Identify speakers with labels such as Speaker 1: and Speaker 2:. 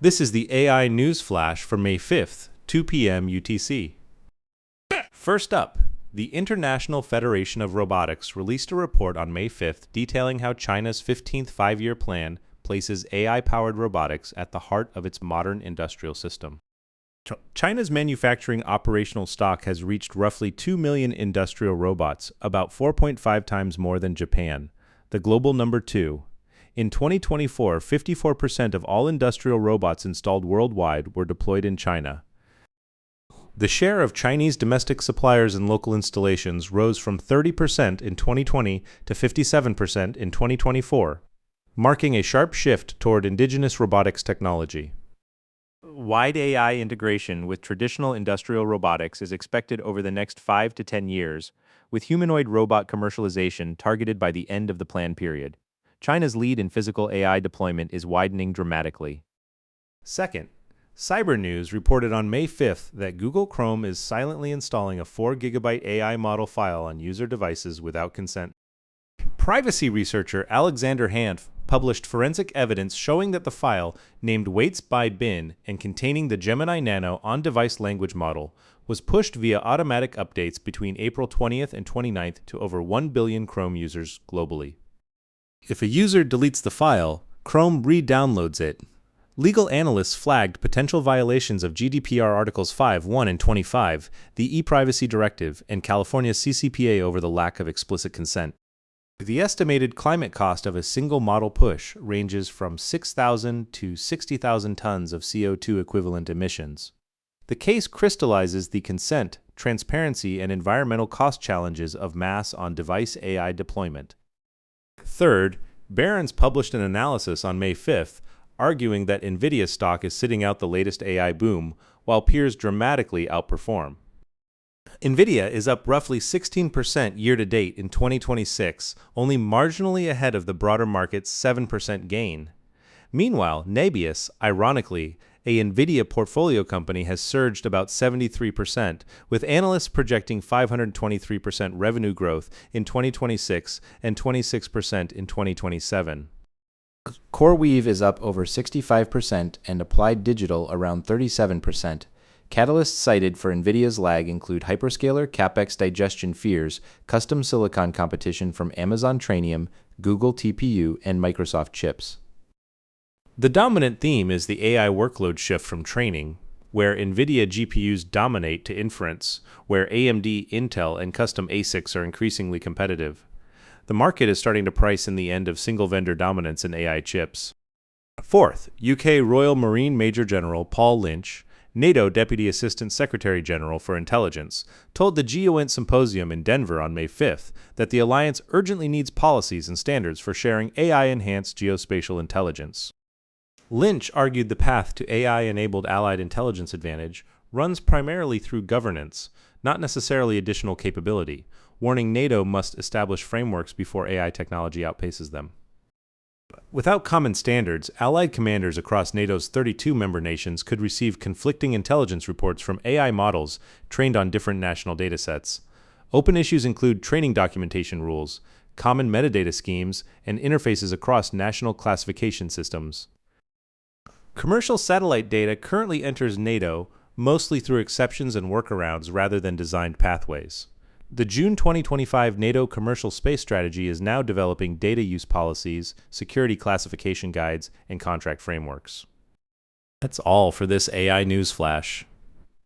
Speaker 1: This is the AI News Flash for May 5th, 2 p.m. UTC. First up, the International Federation of Robotics released a report on May 5th detailing how China's 15th five-year plan places AI-powered robotics at the heart of its modern industrial system. China's manufacturing operational stock has reached roughly 2 million industrial robots, about 4.5 times more than Japan, the global number 2. In 2024, 54% of all industrial robots installed worldwide were deployed in China. The share of Chinese domestic suppliers and local installations rose from 30% in 2020 to 57% in 2024, marking a sharp shift toward indigenous robotics technology. Wide AI integration with traditional industrial robotics is expected over the next 5 to 10 years, with humanoid robot commercialization targeted by the end of the plan period. China's lead in physical AI deployment is widening dramatically. Second, Cyber News reported on May 5th that Google Chrome is silently installing a 4 GB AI model file on user devices without consent. Privacy researcher Alexander Hanf published forensic evidence showing that the file, named Weights by Bin and containing the Gemini Nano on-device language model, was pushed via automatic updates between April 20th and 29th to over 1 billion Chrome users globally. If a user deletes the file, Chrome re-downloads it. Legal analysts flagged potential violations of GDPR Articles 5, 1, and 25, the e-privacy directive, and California's CCPA over the lack of explicit consent. The estimated climate cost of a single model push ranges from 6,000 to 60,000 tons of CO2 equivalent emissions. The case crystallizes the consent, transparency, and environmental cost challenges of mass on-device AI deployment. Third, Barron's published an analysis on May 5th arguing that NVIDIA stock is sitting out the latest AI boom, while peers dramatically outperform. NVIDIA is up roughly 16% year-to-date in 2026, only marginally ahead of the broader market's 7% gain. Meanwhile, Nebius, ironically, a NVIDIA portfolio company, has surged about 73%, with analysts projecting 523% revenue growth in 2026 and 26% in 2027.
Speaker 2: CoreWeave is up over 65% and Applied Digital around 37%. Catalysts cited for NVIDIA's lag include hyperscaler CapEx digestion fears, custom silicon competition from Amazon Trainium, Google TPU, and Microsoft chips.
Speaker 1: The dominant theme is the AI workload shift from training, where NVIDIA GPUs dominate, to inference, where AMD, Intel, and custom ASICs are increasingly competitive. The market is starting to price in the end of single-vendor dominance in AI chips. Fourth, UK Royal Marine Major General Paul Lynch, NATO Deputy Assistant Secretary General for Intelligence, told the GEOINT Symposium in Denver on May 5th that the alliance urgently needs policies and standards for sharing AI-enhanced geospatial intelligence. Lynch argued the path to AI-enabled allied intelligence advantage runs primarily through governance, not necessarily additional capability, warning NATO must establish frameworks before AI technology outpaces them. Without common standards, allied commanders across NATO's 32 member nations could receive conflicting intelligence reports from AI models trained on different national datasets. Open issues include training documentation rules, common metadata schemes, and interfaces across national classification systems. Commercial satellite data currently enters NATO mostly through exceptions and workarounds rather than designed pathways. The June 2025 NATO commercial space strategy is now developing data use policies, security classification guides, and contract frameworks. That's all for this AI News Flash.